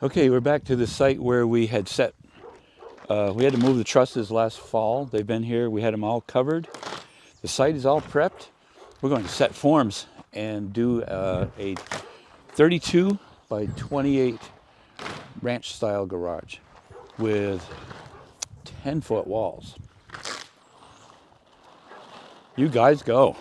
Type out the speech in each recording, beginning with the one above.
Okay, we're back to the site where we had set. We had to move the trusses last fall. They've been here. We had them all covered. The site is all prepped. We're going to set forms and do a 32 by 28 ranch style garage with 10-foot walls. You guys go.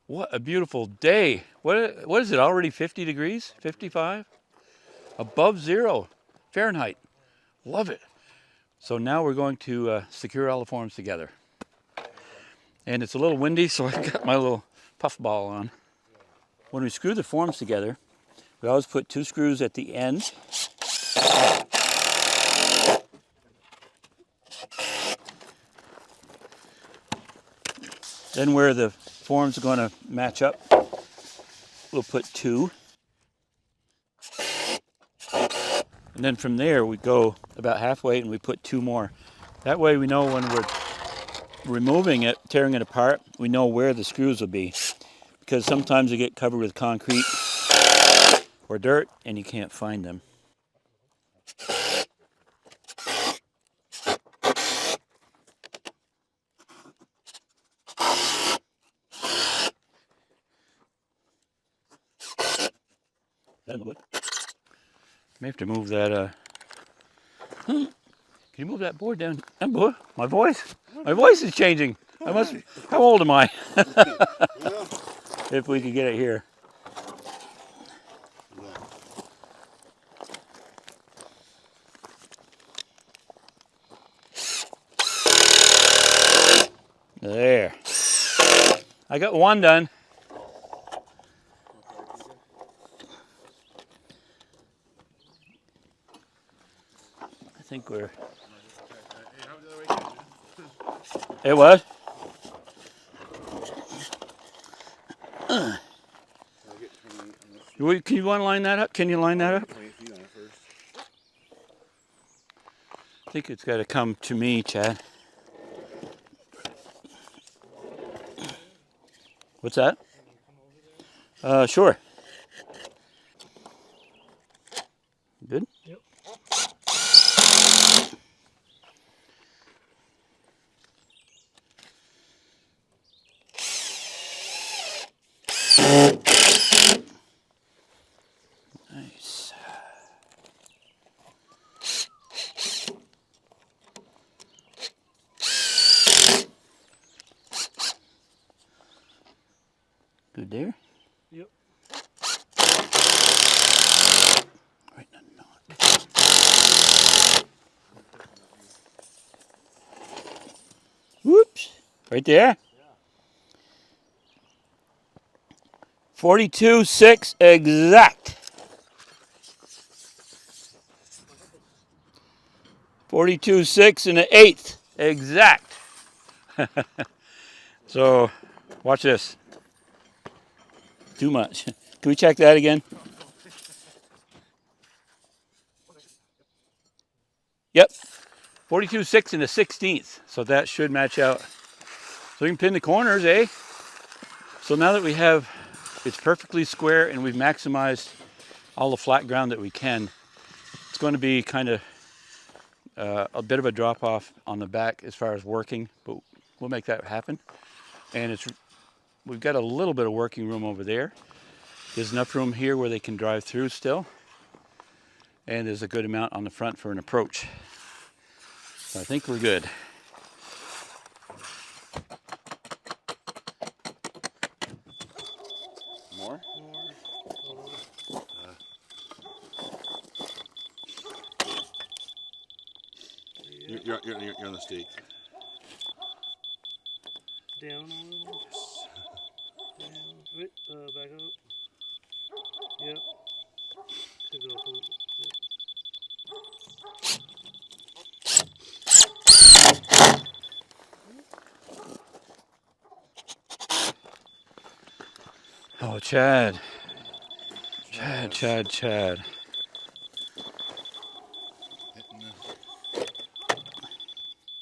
What a beautiful day. What is it, already 50 degrees? 55? Above zero Fahrenheit. Love it. So now we're going to secure all the forms together. And it's a little windy, so I got my little puff ball on. When we screw the forms together, we always put 2 screws at the end. Then where the forms are going to match up, we'll put 2. And then from there we go about halfway and we put 2 more. That way we know when we're removing it, tearing it apart, we know where the screws will be. Because sometimes they get covered with concrete or dirt and you can't find them. May have to move that. Can you move that board down? Boy, my voice is changing. I must. How old am I? If we could get it here. There. I got 1 done. I think we're. It was. Can you want to line that up? Can you line that up? I think it's got to come to me, Chad. What's that? Sure. Good? Yep. Nice. Good there? Yep. Right in the knot. Whoops. Right there? 42.6 exact. 42.6 and an eighth exact. So, watch this. Too much. Can we check that again? Yep. 42.6 and a 16th. So that should match out. So we can pin the corners, eh? So now that we have, it's perfectly square and we've maximized all the flat ground that we can, it's going to be kind of a bit of a drop off on the back as far as working, but we'll make that happen. And we've got a little bit of working room over there. There's enough room here where they can drive through still. And there's a good amount on the front for an approach. So I think we're good. More? You're on the stake. Down a little. Yes. Down. Wait, back up. Yep. Could go up a little. Yep. Oh, Chad. Chad. Hitting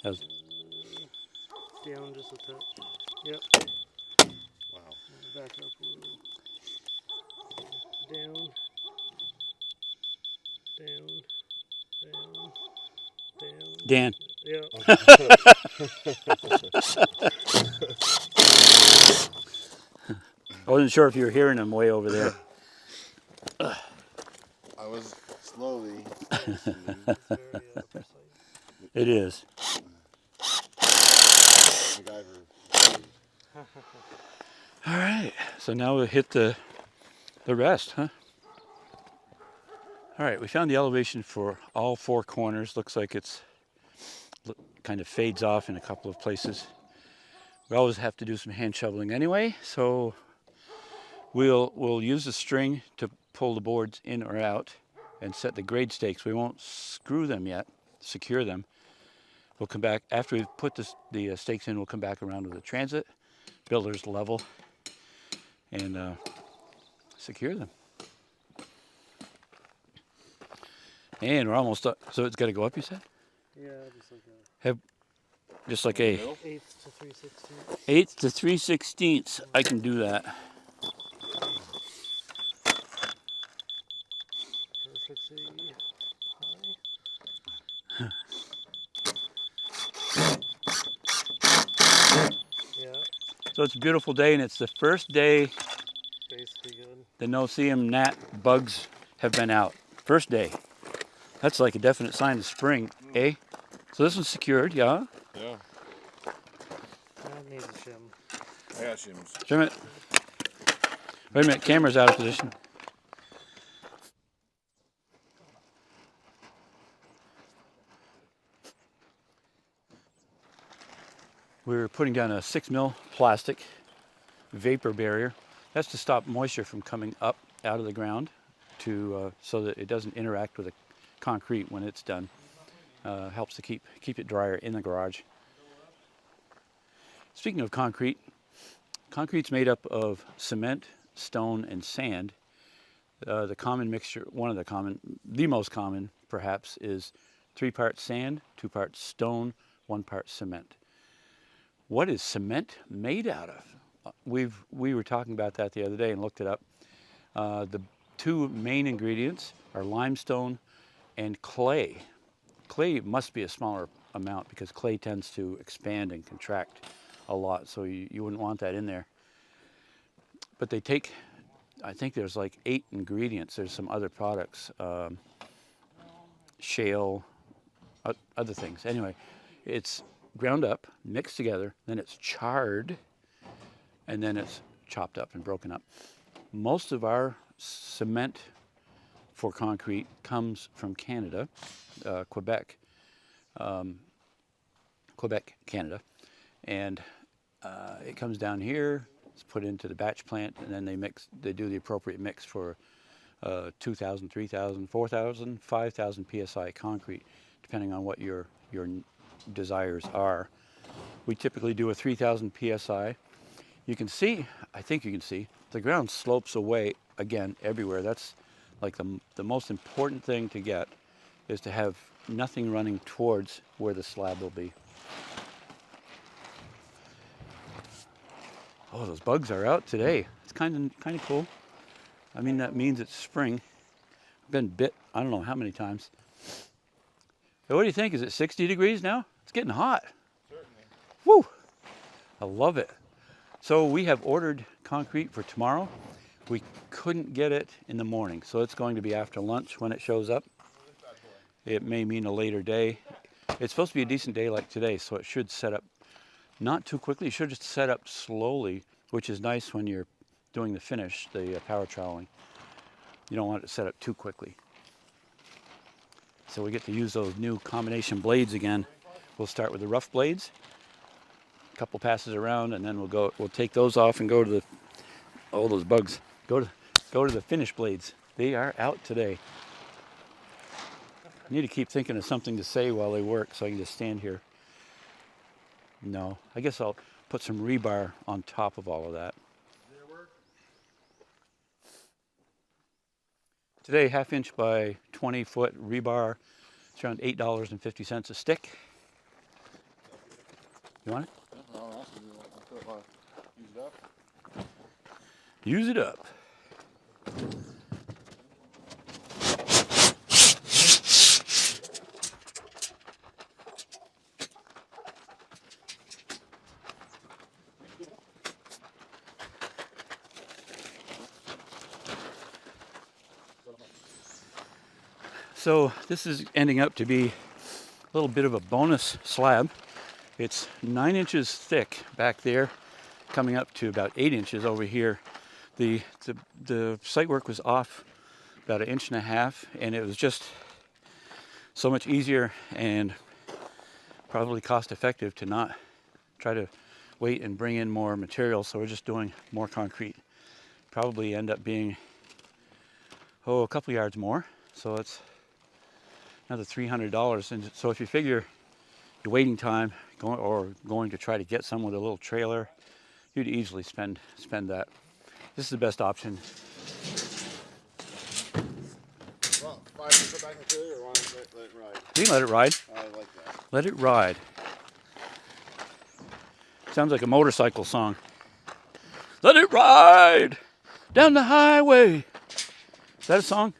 How's, Down just a touch. Yep. wow. Back up a little. Down. Down. Dan. Yeah. I wasn't sure if you were hearing him way over there. I was slowly. It's very precise. It is. MacGyver. All right. So now we'll hit the rest, huh? All right. We found the elevation for all four corners. Looks like it's kind of fades off in a couple of places. We always have to do some hand shoveling anyway, so we'll use the string to pull the boards in or out and set the grade stakes. We won't screw them yet, secure them. We'll come back after we've put the stakes in. We'll come back around with the transit, builder's level, and secure them. And we're almost up. So it's got to go up, you said? Yeah, just like Just like a eighth to 3/16. 1/8 to 3/16. I can do that. Perfectly high. Yeah, So it's a beautiful day, and it's the first day basically good. the no-see-em gnat bugs have been out. First day. That's like a definite sign of spring, eh? So this one's secured, yeah? Yeah. That needs a shim. I got shims. Trim it. Wait a minute, camera's out of position. We're putting down a 6 mil plastic vapor barrier. That's to stop moisture from coming up out of the ground so that it doesn't interact with the concrete when it's done. Helps to keep it drier in the garage. Speaking of concrete, concrete's made up of cement, stone, and sand. The common mixture, the most common perhaps, is 3 parts sand, 2 parts stone, 1 part cement. What is cement made out of? We were talking about that the other day and looked it up. The 2 main ingredients are limestone and clay. Clay must be a smaller amount because clay tends to expand and contract a lot, so you wouldn't want that in there. But they take, I think there's like 8 ingredients. There's some other products, shale, other things. Anyway, it's ground up, mixed together, then it's charred, and then it's chopped up and broken up. Most of our cement for concrete comes from Canada, Quebec, Canada, and it comes down here. It's put into the batch plant, and then they do the appropriate mix for 2,000, 3,000, 4,000, 5,000 psi concrete, depending on what your desires are. We typically do a 3,000 psi. You can see, I think you can see, the ground slopes away again everywhere. That's like the most important thing to get, is to have nothing running towards where the slab will be. Oh, those bugs are out today. It's kind of cool. I mean, that means it's spring. I've been bit I don't know how many times. So what do you think? Is it 60 degrees now? It's getting hot. Certainly. Woo! I love it. So we have ordered concrete for tomorrow. We couldn't get it in the morning, so it's going to be after lunch when it shows up. It may mean a later day. It's supposed to be a decent day like today, so it should set up not too quickly. It should just set up slowly, which is nice when you're doing the finish, the power troweling. You don't want it to set up too quickly. So we get to use those new combination blades again. We'll start with the rough blades, a couple passes around, and then we'll take those off and go to all those bugs. Go to the finish blades. They are out today. I need to keep thinking of something to say while they work so I can just stand here. No, I guess I'll put some rebar on top of all of that. Today, 1/2 inch by 20 foot rebar. It's around $8.50 a stick. You want it? Use it up. So this is ending up to be a little bit of a bonus slab. It's 9 inches thick back there, coming up to about 8 inches over here. The site work was off about 1.5 inches, and it was just so much easier and probably cost effective to not try to wait and bring in more material. So we're just doing more concrete. Probably end up being a couple yards more. So it's another $300. And so if you figure your waiting time going to try to get some with a little trailer, you'd easily spend that. This is the best option. Well, 5 foot back in the trailer, or want to let it ride? You can let it ride. I like that. Let it ride. Sounds like a motorcycle song. Let it ride down the highway. Is that a song?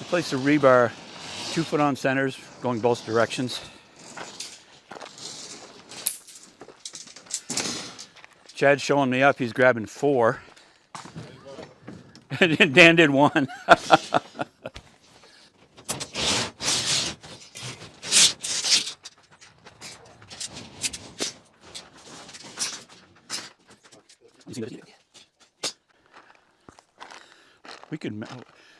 Place the rebar 2 foot on centers, going both directions. Chad's showing me up, he's grabbing 4. And Dan did 1. We could,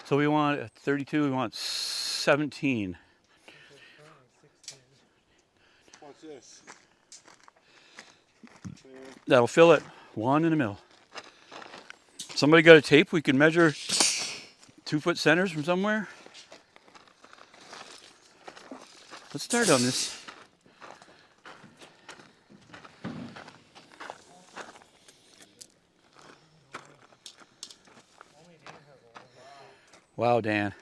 so we want 32, we want 17. What's this? That'll fill it. 1 in the middle. Somebody got a tape? We can measure 2 foot centers from somewhere. Let's start on this. Wow, Dan.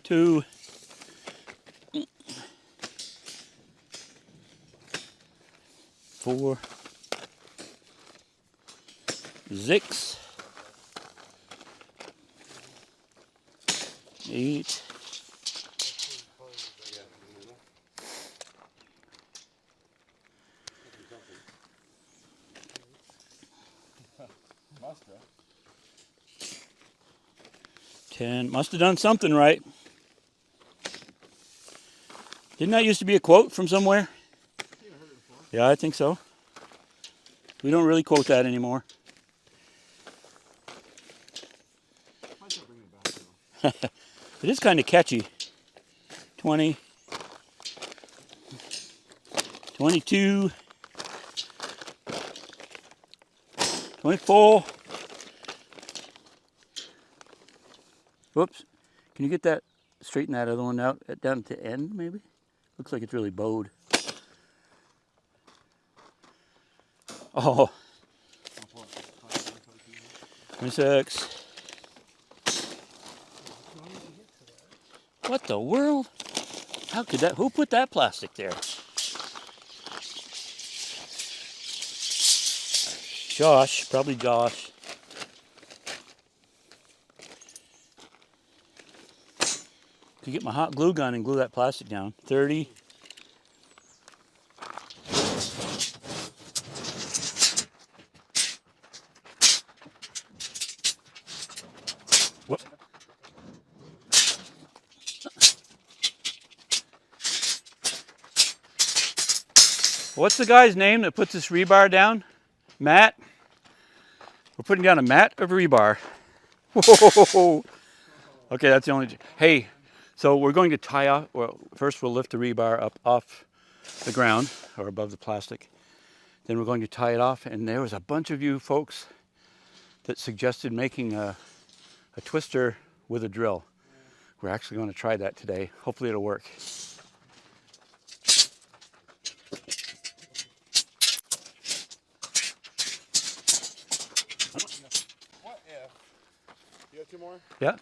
2. 4. 6. 8. 10. Must have done something right. Didn't that used to be a quote from somewhere? Yeah, I think so. We don't really quote that anymore. It is kind of catchy. 20. 22. 24. Whoops. Can you get that, straighten that other one out down to end maybe? Looks like it's really bowed. Oh. 26. What the world? How could that, who put that plastic there? Josh, probably Josh. Could get my hot glue gun and glue that plastic down. 30. Whoop. What's the guy's name that puts this rebar down? Matt? We're putting down a mat of rebar. Whoa. Okay, that's the only. Hey, so we're going to tie off. Well, first we'll lift the rebar up off the ground or above the plastic. Then we're going to tie it off. And there was a bunch of you folks that suggested making a twister with a drill. We're actually going to try that today. Hopefully it'll work. What if? You got 2 more? Yeah.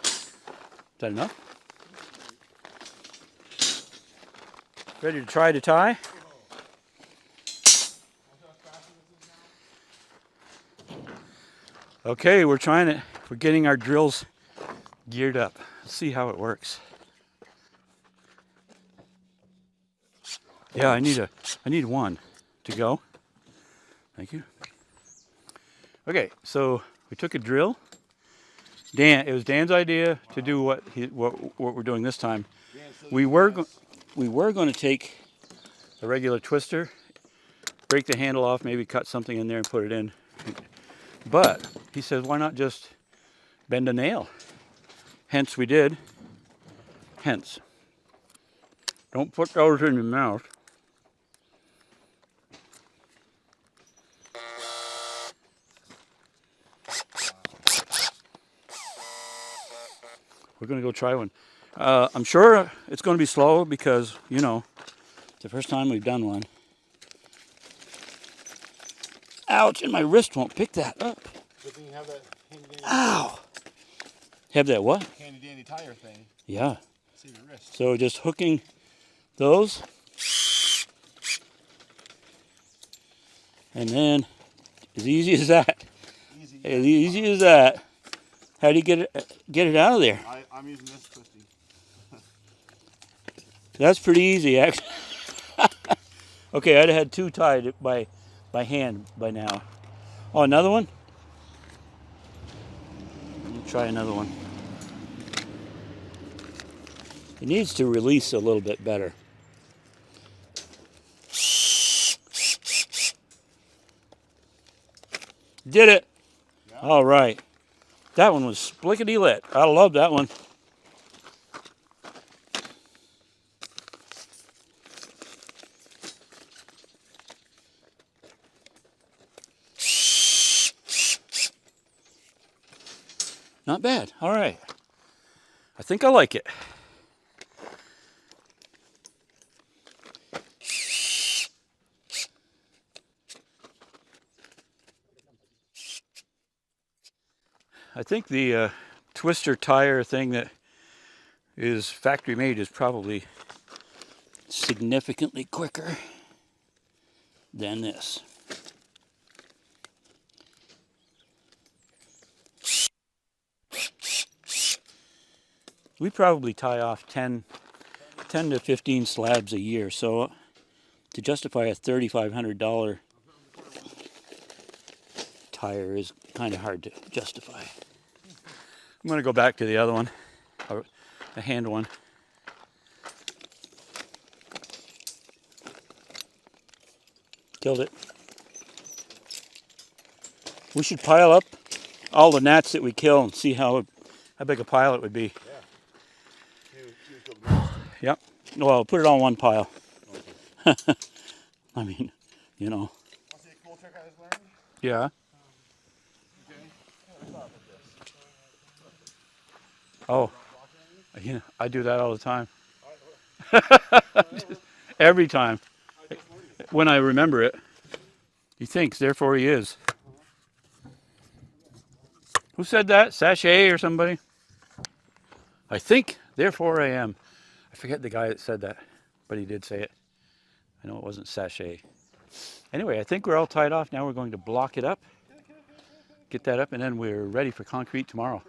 Is that enough? Ready to try to tie? Okay, we're getting our drills geared up. Let's see how it works. Yeah, I need one to go. Thank you. Okay, so we took a drill. It was Dan's idea to do what we're doing this time. We were going to take a regular twister, break the handle off, maybe cut something in there and put it in. But he says, why not just bend a nail? Hence we did. Hence. Don't put those in your mouth. We're going to go try one. I'm sure it's going to be slow because, you know, it's the first time we've done one. Ouch, and my wrist won't pick that up. Good thing you have that handy dandy. Ow! Have that what? Handy dandy tire thing. Yeah. Save your wrist. So just hooking those. And then, as easy as that. Easy. As easy as that. How do you get it out of there? I'm using this twisty. That's pretty easy, actually. Okay, I'd have had two tied by hand by now. Oh, another one? Let me try another one. It needs to release a little bit better. Did it! Yeah. All right. That one was splickety-lit. I love that one. Not bad. All right. I think I like it. I think the twister tire thing that is factory made is probably significantly quicker than this. We probably tie off 10 to 15 slabs a year, so to justify a $3,500 tire is kind of hard to justify. I'm going to go back to the other one, the hand one. Killed it. We should pile up all the gnats that we kill and see how big a pile it would be. Yeah. Yep. Well, put it on one pile. Okay. I mean, you know. Want to see a cool trick I just learned? Yeah. Okay. Yeah, stop with this. Oh. Yeah, I do that all the time. Every time. When I remember it. He thinks, therefore he is. Who said that? Sachet or somebody? I think, therefore I am. I forget the guy that said that, but he did say it. I know it wasn't sachet. Anyway, I think we're all tied off. Now we're going to block it up, get that up, and then we're ready for concrete tomorrow.